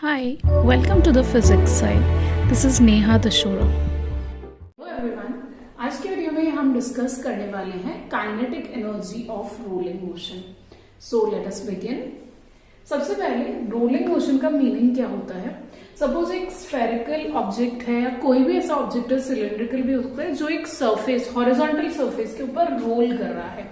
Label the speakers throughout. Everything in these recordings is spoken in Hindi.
Speaker 1: Hi, welcome to the physics side. This is Neha Dashora.
Speaker 2: Hello everyone, आज के वीडियो में हम डिस्कस करने वाले हैं kinetic energy of rolling motion. So let us begin. सबसे पहले रोलिंग मोशन का मीनिंग क्या होता है. सपोज एक स्फेरिकल ऑब्जेक्ट है या कोई भी ऐसा ऑब्जेक्ट है, सिलेंड्रिकल भी हो सकता है, जो एक सरफेस हॉरिजॉन्टल सरफेस के ऊपर रोल कर रहा है.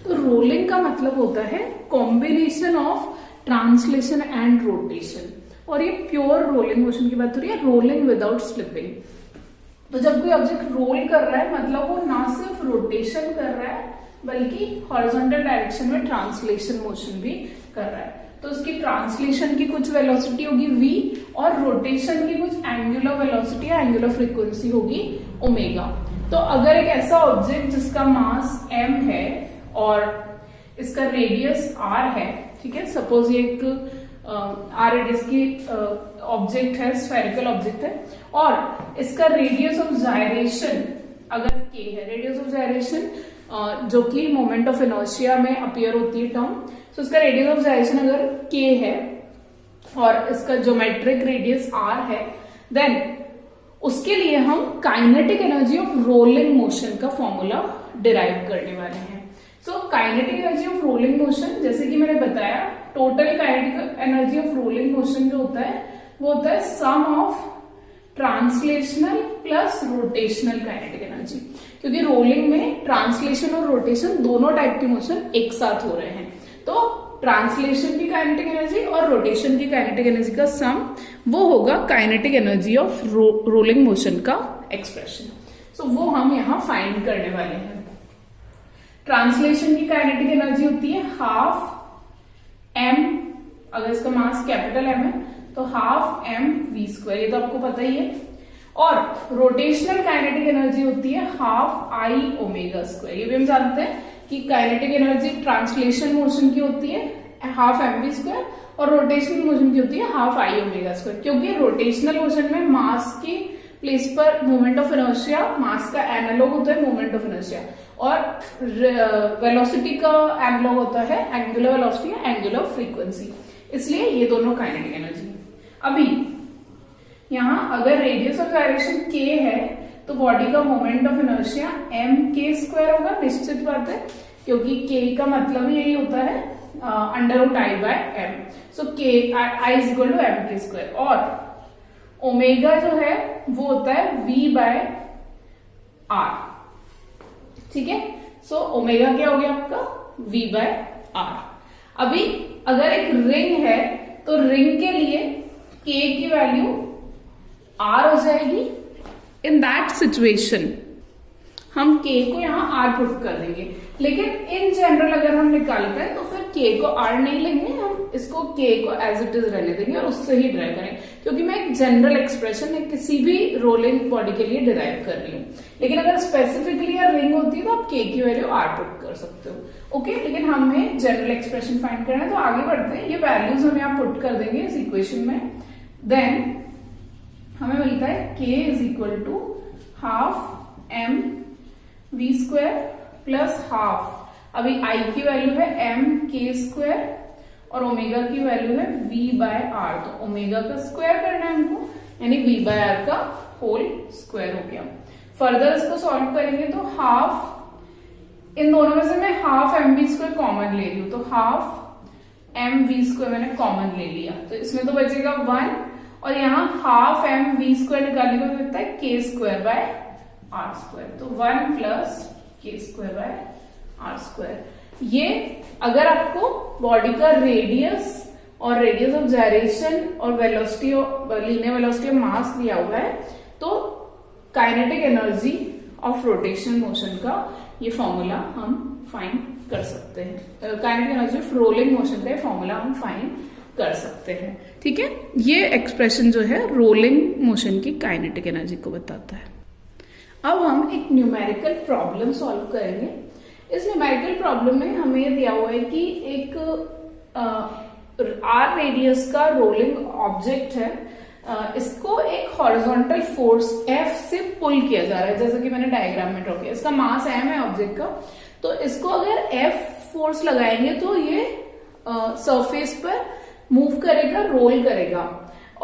Speaker 2: तो रोलिंग का मतलब होता है combination of translation and rotation. और ये प्योर रोलिंग मोशन की बात हो रही है, रोलिंग विदाउट स्लिपिंग. तो जब कोई ऑब्जेक्ट रोल कर रहा है मतलब वो ना सिर्फ रोटेशन कर रहा है बल्कि हॉरिजॉन्टल डायरेक्शन में ट्रांसलेशन मोशन भी कर रहा है. तो उसकी ट्रांसलेशन की कुछ वेलोसिटी होगी v और रोटेशन की कुछ एंगुलर वेलोसिटी या एंगुलर फ्रीक्वेंसी होगी ओमेगा. तो अगर एक ऐसा ऑब्जेक्ट जिसका मास m है और इसका रेडियस r है, ठीक है, सपोज ये एक आर रेडियस की ऑब्जेक्ट है, स्फेरिकल ऑब्जेक्ट है, और इसका रेडियस ऑफ जायरेशन अगर k है, रेडियस ऑफ जायरेशन जो कि मोमेंट ऑफ इनर्शिया में अपीयर होती है टर्म. सो इसका रेडियस ऑफ जायरेशन अगर k है और इसका ज्योमेट्रिक रेडियस r है, देन उसके लिए हम kinetic energy of rolling motion का फॉर्मूला डिराइव करने वाले हैं. So kinetic energy of rolling motion, जैसे कि मैंने बताया, total kinetic energy of rolling motion जो होता है वो होता है sum of translational plus rotational kinetic energy. क्योंकि रोलिंग में ट्रांसलेशन और रोटेशन दोनों टाइप के मोशन एक साथ हो रहे हैं. तो ट्रांसलेशन की काइनेटिक एनर्जी और रोटेशन की काइनेटिक एनर्जी का सम वो होगा kinetic energy of rolling motion का एक्सप्रेशन. सो वो हम यहाँ फाइंड करने वाले हैं. ट्रांसलेशन की काइनेटिक एनर्जी होती है हाफ m, अगर इसका मास कैपिटल M है तो हाफ m v स्क्वायर, ये तो आपको पता ही है. और रोटेशनल काइनेटिक एनर्जी होती है हाफ i ओमेगा स्क्वायर. ये भी हम जानते हैं कि काइनेटिक एनर्जी ट्रांसलेशन मोशन की होती है हाफ m v स्क्वायर और रोटेशनल मोशन की होती है हाफ i ओमेगा स्क्वायर. क्योंकि रोटेशनल मोशन में मास की प्लेस पर मोमेंट ऑफ इनर्शिया मास का एनालॉग होता है मोमेंट ऑफ इनर्शिया, और वेलोसिटी का एनालॉग होता है एंगुलर वेलोसिटी या एंगुलर फ्रीक्वेंसी. इसलिए ये दोनों काइनेटिक एनर्जी. अभी यहाँ अगर रेडियस ऑफ डायरेक्शन k है तो बॉडी का moment of inertia m k square होगा. निश्चित बात है, क्योंकि k का मतलब ही यही होता है under root i by m. So k i is equal to m k square. और ओमेगा जो है वो होता है v बाय r. ठीक है, सो ओमेगा क्या हो गया आपका v बाय r. अभी अगर एक रिंग है तो रिंग के लिए k की वैल्यू r हो जाएगी. इन दैट सिचुएशन हम k को यहाँ r पुट कर देंगे. लेकिन इन जनरल अगर हम निकालते हैं तो फिर k को r नहीं लेंगे, हम इसको k को एज इट इज रहने देंगे और उससे ही डिराइव करेंगे. क्योंकि मैं एक जनरल एक्सप्रेशन किसी भी रोलिंग बॉडी के लिए डिराइव कर रही हूँ. लेकिन अगर स्पेसिफिकली रिंग होती है तो आप k की वैल्यू r पुट कर सकते हो. ओके, लेकिन हमें जनरल एक्सप्रेशन फाइंड करना है तो आगे बढ़ते हैं. ये वैल्यूज हम यहाँ पुट कर देंगे इस इक्वेशन में. देन हमें मिलता है k is equal to half m v square plus half, अभी i की वैल्यू है m k स्क्वायर और ओमेगा की वैल्यू है v बाय r. तो ओमेगा का स्क्वायर करना है हमको, यानी v बाय r का होल स्क्वायर हो गया. फर्दर इसको सॉल्व करेंगे तो हाफ, इन दोनों में से मैं half m v square common ले रही हूं, तो हाफ m v स्क्वायर मैंने कॉमन ले लिया. तो इसमें तो बचेगा 1 और यहाँ हाफ m v स्क्वायर निकालने को मिलता है k square by r square. तो 1 plus k square by r square. ये अगर आपको बॉडी का रेडियस और रेडियस ऑफ जायरेशन और velocity linear velocity of mass दिया हुआ है तो kinetic energy of rotational motion का ये फॉर्मूला हम फाइंड कर सकते हैं. Kinetic energy of rolling motion का ये फॉर्मूला हम फाइंड कर सकते हैं. ठीक है, ये एक्सप्रेशन जो है रोलिंग मोशन की काइनेटिक एनर्जी को बताता है. अब हम एक न्यूमेरिकल प्रॉब्लम सॉल्व करेंगे. इस न्यूमेरिकल प्रॉब्लम में हमें ये दिया हुआ है कि एक आर रेडियस का रोलिंग ऑब्जेक्ट है, इसको एक हॉरिजॉन्टल फोर्स F से पुल किया जा रहा है, जैसा कि मैंने डायग्राम में ड्रॉ किया. इसका मास m है ऑब्जेक्ट का, तो इसको अगर F फोर्स लगाएंगे तो ये सरफेस पर मूव करेगा, रोल करेगा.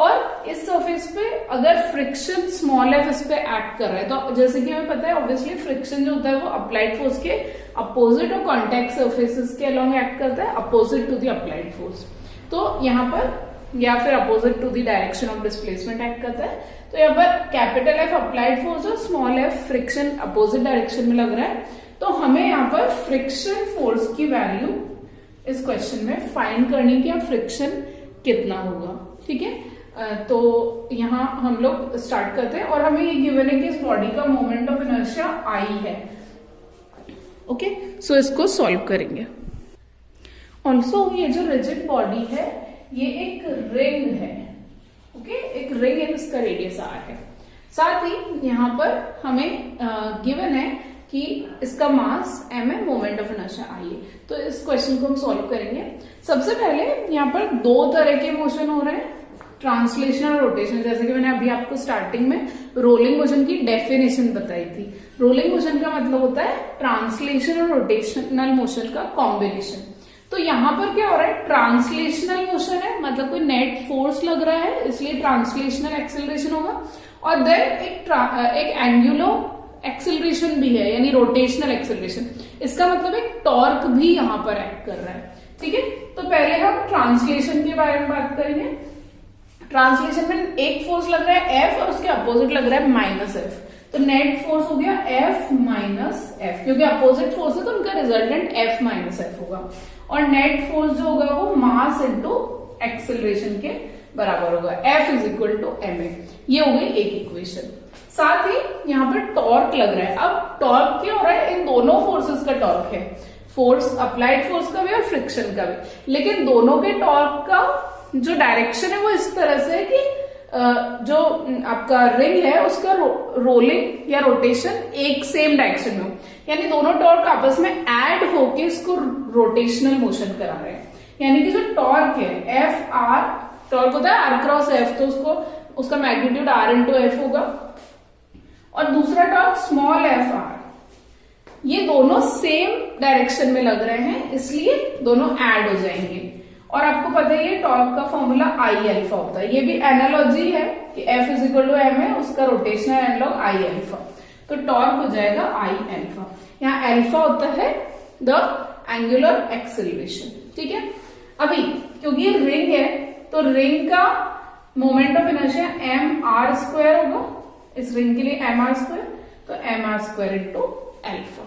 Speaker 2: और इस सरफेस पे अगर फ्रिक्शन स्मॉल एफ इस पे एक्ट कर रहा है, तो जैसे कि हमें पता है ऑब्वियसली फ्रिक्शन जो होता है वो अप्लाइड फोर्स के अपोजिट और कॉन्टेक्ट सरफेसेस के अलोंग एक्ट करता है, opposite to the applied force. तो यहाँ पर या फिर opposite to the direction of displacement act करता है। तो यहाँ पर कैपिटल एफ अप्लाइड फोर्स और small F friction opposite direction में लग रहा है। तो हमें यहाँ पर फ्रिक्शन फोर्स की वैल्यू इस क्वेश्चन में फाइंड करनी कि फ्रिक्शन कितना होगा। ठीक है, तो यहाँ हम लोग स्टार्ट करते हैं और हमें ये गिवन है कि इस बॉडी का मोमेंट ऑफ इनर्शिया आई है। ओके, सो इसको सॉल्व करेंगे। ऑल्सो ये जो रिजिड बॉडी है ये एक रिंग है। ओके, एक रिंग है, इसका रेडियस आर है। साथ ही यहाँ पर हमें गिवन है कि इसका मास m है, मोमेंट ऑफ इनर्शिया i है। तो इस क्वेश्चन को हम सॉल्व करेंगे। सबसे पहले यहाँ पर दो तरह के मोशन हो रहे हैं, ट्रांसलेशन और रोटेशन। जैसे कि मैंने अभी आपको स्टार्टिंग में रोलिंग मोशन की डेफिनेशन बताई थी। रोलिंग मोशन का मतलब होता है ट्रांसलेशन और रोटेशनल मोशन का कॉम्बिनेशन। तो यहाँ पर क्या हो रहा है, ट्रांसलेशनल मोशन है, मतलब कोई नेट फोर्स लग रहा है इसलिए ट्रांसलेशनल एक्सेलरेशन होगा। और देन एक एंगुलर एक्सेलरेशन भी है, यानी रोटेशनल एक्सेलरेशन। इसका मतलब एक टॉर्क भी यहाँ पर एक्ट कर रहा है। ठीक है, तो पहले हम ट्रांसलेशन के बारे में बात करेंगे। ट्रांसलेशन में एक फोर्स लग रहा है F और उसके अपोजिट लग रहा है माइनस F। तो नेट फोर्स हो गया F माइनस F, क्योंकि अपोजिट फोर्स है तो उनका रिजल्टेंट F माइनस F होगा। और नेट फोर्स जो होगा वो मास इंटू एक्सेलरेशन के बराबर होगा, F is equal to ma। ये हो गई एक इक्वेशन। साथ ही यहाँ पर टॉर्क लग रहा है। अब टॉर्क क्या हो रहा है, इन दोनों फोर्सेस का टॉर्क है, फोर्स अप्लाइड फोर्स का भी और फ्रिक्शन का भी। लेकिन दोनों के टॉर्क का जो डायरेक्शन है वो इस तरह से है कि जो आपका रिंग है उसका रोलिंग या रोटेशन एक सेम डायरेक्शन में हो, यानी दोनों टॉर्क आपस में ऐड होके इसको रोटेशनल मोशन करा रहे हैं। यानी कि जो टॉर्क है एफ आर, टॉर्क होता है आर क्रॉस एफ, तो उसका मैग्नीट्यूड आर इंटू एफ होगा। और दूसरा टॉर्क स्मॉल एफ आर, ये दोनों सेम डायरेक्शन में लग रहे हैं इसलिए दोनों ऐड हो जाएंगे। और आपको पता है ये टॉर्क का फॉर्मूला आई अल्फा होता है। ये भी एनालॉजी है कि F is equal to M है, उसका रोटेशनल एनालॉग आई अल्फा। तो टॉर्क हो जाएगा आई अल्फा। यहाँ अल्फा होता है द एंगुलर एक्सेलरेशन। ठीक है, अभी क्योंकि ये रिंग है तो रिंग का moment of inertia M R square होगा। इस रिंग के लिए एम आर स्क्वायर, तो M R square into alpha.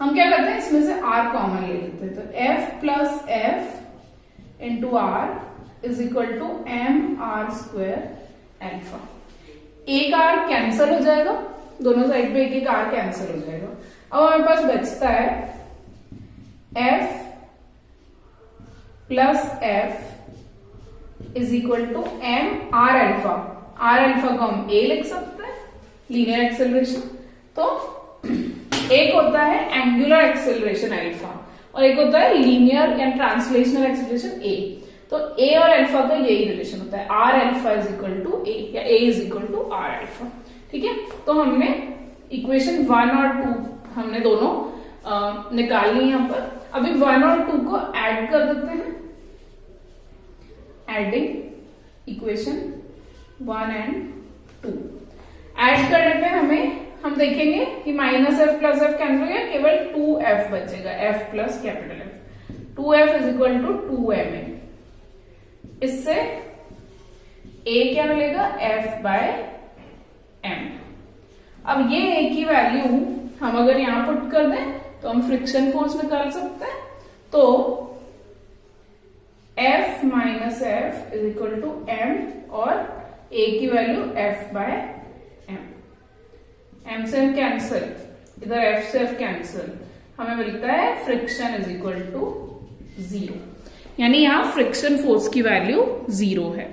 Speaker 2: हम क्या करते हैं, इसमें से आर कॉमन ले लेते हैं। तो F plus F into R is equal to M R square alpha. एक आर कैंसिल हो जाएगा, दोनों साइड पे एक एक आर कैंसिल हो जाएगा। अब हमारे पास बचता है F plus F is equal to M R alpha. R alpha को हम ए लिख सकते हैं, लीनियर एक्सेलरेशन। तो एक होता है एंगुलर एक्सेलरेशन अल्फा और एक होता है लीनियर या ट्रांसलेशनल एक्सेलरेशन ए। तो ए और अल्फा का यही रिलेशन होता है, R alpha is equal to A या A is equal to R alpha. ठीक है, तो हमने इक्वेशन 1 और 2 हमने दोनों निकाल ली। यहाँ पर अभी 1 और 2 को ऐड कर देते हैं। एडिंग इक्वेशन 1 एंड 2 ऐड करने पे हम देखेंगे कि minus F plus F cancel हो गया, केवल 2f बचेगा, f plus capital F। 2f is equal to 2ma। इससे a क्या मिलेगा, f बाय m। अब ये a की वैल्यू हम अगर यहां पुट कर दें तो हम फ्रिक्शन फोर्स निकाल सकते हैं। तो f minus F is equal to m और a की वैल्यू f बाय m से हम कैंसिल, इधर f से f कैंसिल, हमें मिलता है फ्रिक्शन इज इक्वल टू 0। यानी यहाँ फ्रिक्शन फोर्स की वैल्यू 0 है।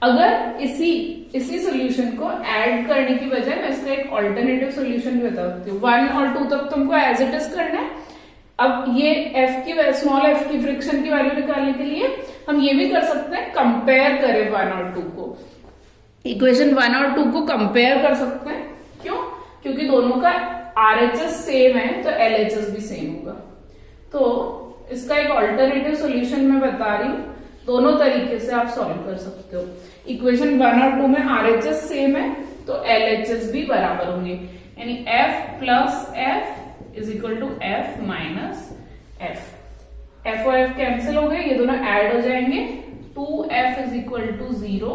Speaker 2: अगर इसी सोल्यूशन को ऐड करने की बजाय मैं इसका एक ऑल्टरनेटिव सोल्यूशन भी बता देती हूँ। 1 और 2 तक तुमको एज इट इज करना है। अब ये स्मॉल f की फ्रिक्शन की वैल्यू निकालने के लिए हम ये भी कर सकते हैं, कंपेयर करें 1 और 2 को। इक्वेशन 1 और 2 को कंपेयर कर सकते हैं। क्यों? क्योंकि दोनों का RHS सेम है तो LHS भी सेम होगा। तो इसका एक ऑल्टरनेटिव सॉल्यूशन मैं बता रही हूँ। दोनों तरीके से आप सॉल्व कर सकते हो। इक्वेशन 1 और 2 में RHS सेम है तो LHS भी बराबर होंगे, यानी F plus F is equal to F minus F। F और F कैंसिल हो गए, ये दोनों ऐड हो जाएंगे, 2F इज इक्वल टू 0,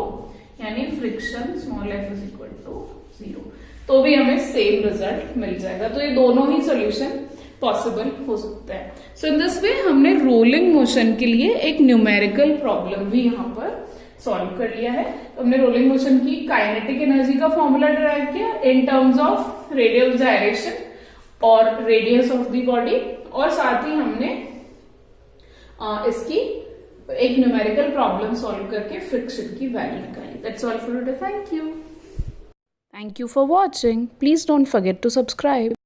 Speaker 2: यानी friction small f is equal to 0, तो भी हमें सेम रिजल्ट मिल जाएगा। तो ये दोनों ही सॉल्यूशन पॉसिबल हो सकता है। सो इन दिस वे हमने रोलिंग मोशन के लिए एक न्यूमेरिकल प्रॉब्लम भी यहाँ पर सॉल्व कर लिया है। तो हमने रोलिंग मोशन की काइनेटिक एनर्जी का फॉर्मूला डिराइव किया in terms of radial direction और रेडियस ऑफ द बॉडी, और साथ ही हमने इसकी एक न्यूमेरिकल प्रॉब्लम सॉल्व करके फ्रिक्शन की वैल्यू निकाली। That's all for today. Thank you.
Speaker 1: Thank you for watching. Please don't forget to subscribe.